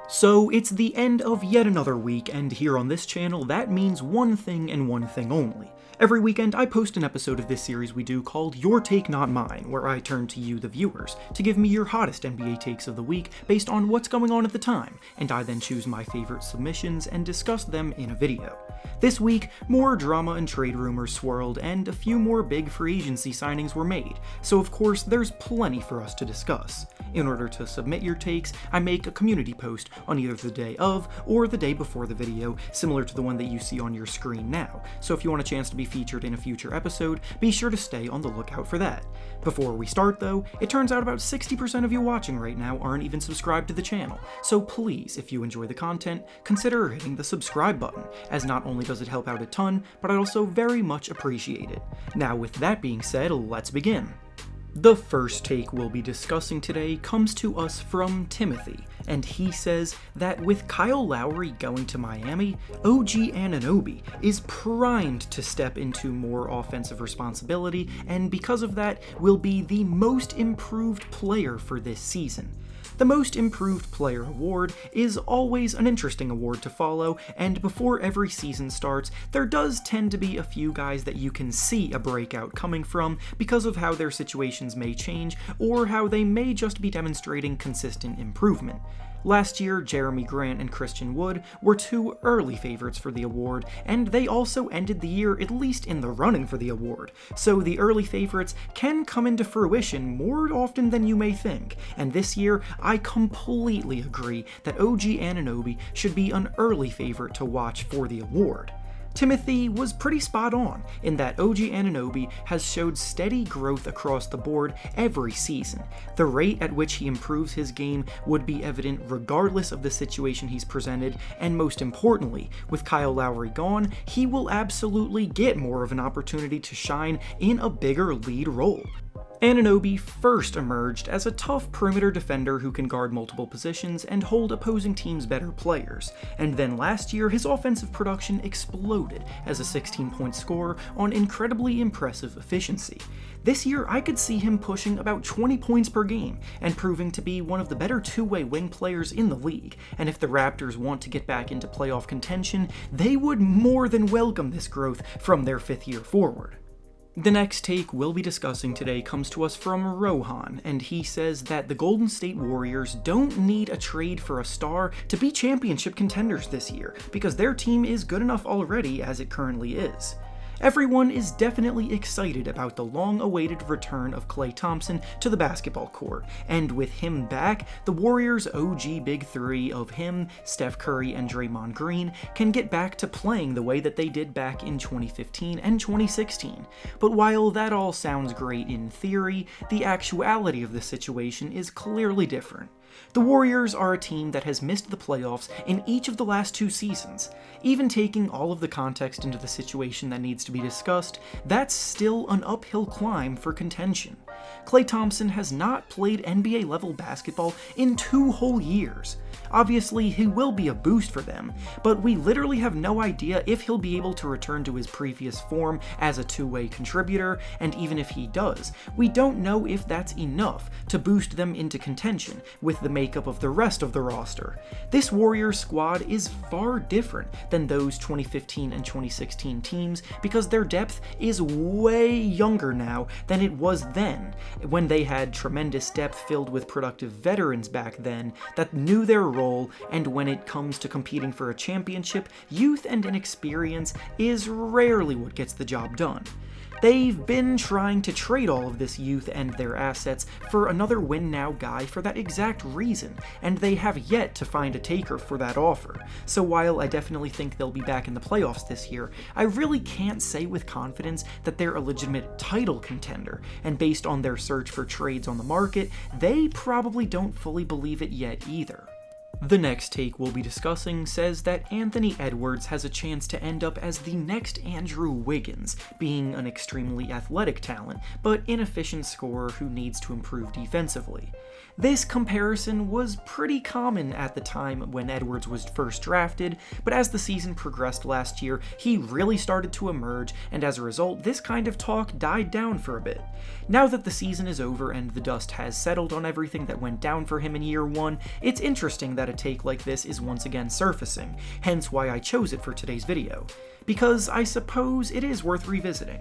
So it's the end of yet another week, and here on this channel that means one thing and one thing only. Every weekend I post an episode of this series we do called Your Take Not Mine, where I turn to you, the viewers, to give me your hottest NBA takes of the week based on what's going on at the time, and I then choose my favorite submissions and discuss them in a video. This week, more drama and trade rumors swirled, and a few more big free agency signings were made, so of course there's plenty for us to discuss. In order to submit your takes, I make a community post on either the day of or the day before the video, similar to the one that you see on your screen now, so if you want a chance to be featured in a future episode, be sure to stay on the lookout for that. Before we start though, it turns out about 60% of you watching right now aren't even subscribed to the channel, so please, if you enjoy the content, consider hitting the subscribe button, as not only does it help out a ton, but I also very much appreciate it. Now with that being said, let's begin. The first take we'll be discussing today comes to us from Timothy, and he says that with Kyle Lowry going to Miami, OG Aninobi is primed to step into more offensive responsibility, and because of that, will be the most improved player for this season. The Most Improved Player award is always an interesting award to follow, and before every season starts, there does tend to be a few guys that you can see a breakout coming from because of how their situations may change, or how they may just be demonstrating consistent improvement. Last year, Jeremy Grant and Christian Wood were two early favorites for the award, and they also ended the year at least in the running for the award, so the early favorites can come into fruition more often than you may think, and this year, I completely agree that OG Aninobi should be an early favorite to watch for the award. Timothy was pretty spot on in that OG Aninobi has showed steady growth across the board every season. The rate at which he improves his game would be evident regardless of the situation he's presented, and most importantly, with Kyle Lowry gone, he will absolutely get more of an opportunity to shine in a bigger lead role. Aninobi first emerged as a tough perimeter defender who can guard multiple positions and hold opposing teams' better players, and then last year his offensive production exploded as a 16-point scorer on incredibly impressive efficiency. This year I could see him pushing about 20 points per game and proving to be one of the better two-way wing players in the league, and if the Raptors want to get back into playoff contention, they would more than welcome this growth from their fifth-year forward. The next take we'll be discussing today comes to us from Rohan, and he says that the Golden State Warriors don't need a trade for a star to be championship contenders this year, because their team is good enough already as it currently is. Everyone is definitely excited about the long-awaited return of Klay Thompson to the basketball court, and with him back, the Warriors' OG Big Three of him, Steph Curry, and Draymond Green can get back to playing the way that they did back in 2015 and 2016. But while that all sounds great in theory, the actuality of the situation is clearly different. The Warriors are a team that has missed the playoffs in each of the last two seasons. Even taking all of the context into the situation that needs to be discussed, that's still an uphill climb for contention. Klay Thompson has not played NBA-level basketball in 2 whole years. Obviously, he will be a boost for them, but we literally have no idea if he'll be able to return to his previous form as a two-way contributor, and even if he does, we don't know if that's enough to boost them into contention with the makeup of the rest of the roster. This Warriors squad is far different than those 2015 and 2016 teams because their depth is way younger now than it was then, when they had tremendous depth filled with productive veterans back then that knew their role, and when it comes to competing for a championship, youth and inexperience is rarely what gets the job done. They've been trying to trade all of this youth and their assets for another win-now guy for that exact reason, and they have yet to find a taker for that offer. So while I definitely think they'll be back in the playoffs this year, I really can't say with confidence that they're a legitimate title contender, and based on their search for trades on the market, they probably don't fully believe it yet either. The next take we'll be discussing says that Anthony Edwards has a chance to end up as the next Andrew Wiggins, being an extremely athletic talent, but inefficient scorer who needs to improve defensively. This comparison was pretty common at the time when Edwards was first drafted, but as the season progressed last year, he really started to emerge, and as a result, this kind of talk died down for a bit. Now that the season is over and the dust has settled on everything that went down for him in year one, it's interesting that that a take like this is once again surfacing, hence why I chose it for today's video. Because I suppose it is worth revisiting.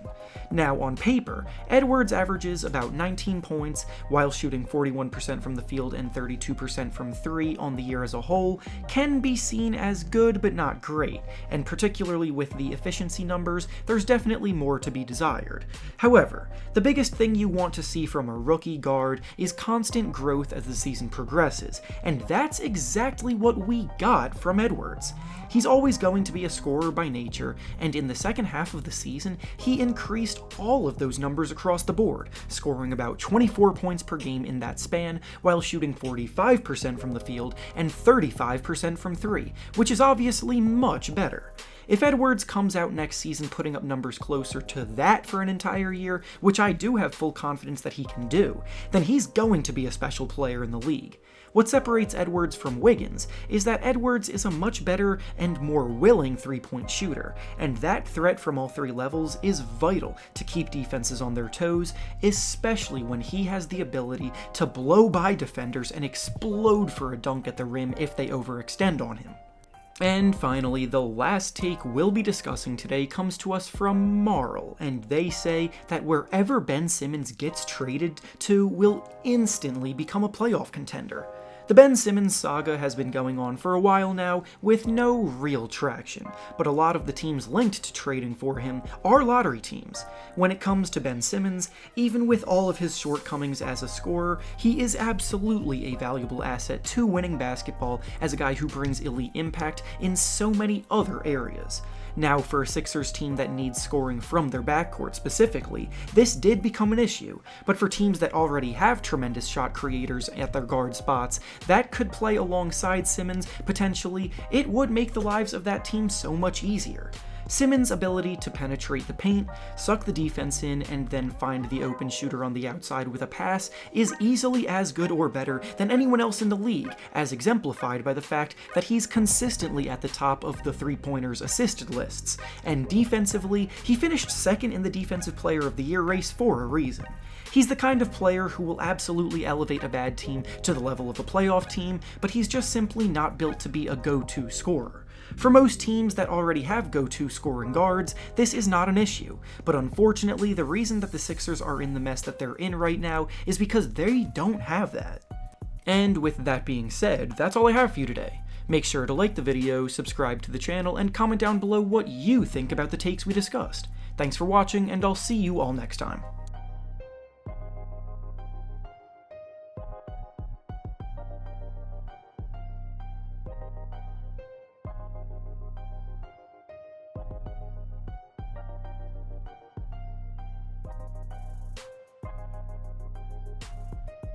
Now, on paper, Edwards averages about 19 points while shooting 41% from the field and 32% from 3 on the year as a whole, can be seen as good but not great, and particularly with the efficiency numbers, there's definitely more to be desired. However, the biggest thing you want to see from a rookie guard is constant growth as the season progresses, and that's exactly what we got from Edwards. He's always going to be a scorer by nature, and in the second half of the season, he increased all of those numbers across the board, scoring about 24 points per game in that span, while shooting 45% from the field and 35% from 3, which is obviously much better. If Edwards comes out next season putting up numbers closer to that for an entire year, which I do have full confidence that he can do, then he's going to be a special player in the league. What separates Edwards from Wiggins is that Edwards is a much better and more willing three-point shooter, and that threat from all three levels is vital to keep defenses on their toes, especially when he has the ability to blow by defenders and explode for a dunk at the rim if they overextend on him. And finally, the last take we'll be discussing today comes to us from Marl, and they say that wherever Ben Simmons gets traded to will instantly become a playoff contender. The Ben Simmons saga has been going on for a while now, with no real traction, but a lot of the teams linked to trading for him are lottery teams. When it comes to Ben Simmons, even with all of his shortcomings as a scorer, he is absolutely a valuable asset to winning basketball as a guy who brings elite impact in so many other areas. Now, for a Sixers team that needs scoring from their backcourt specifically, this did become an issue, but for teams that already have tremendous shot creators at their guard spots that could play alongside Simmons, potentially, it would make the lives of that team so much easier. Simmons' ability to penetrate the paint, suck the defense in, and then find the open shooter on the outside with a pass is easily as good or better than anyone else in the league, as exemplified by the fact that he's consistently at the top of the three-pointers assisted lists, and defensively, he finished second in the Defensive Player of the Year race for a reason. He's the kind of player who will absolutely elevate a bad team to the level of a playoff team, but he's just simply not built to be a go-to scorer. For most teams that already have go-to scoring guards, this is not an issue, but unfortunately the reason that the Sixers are in the mess that they're in right now is because they don't have that. And with that being said, that's all I have for you today. Make sure to like the video, subscribe to the channel, and comment down below what you think about the takes we discussed. Thanks for watching, and I'll see you all next time.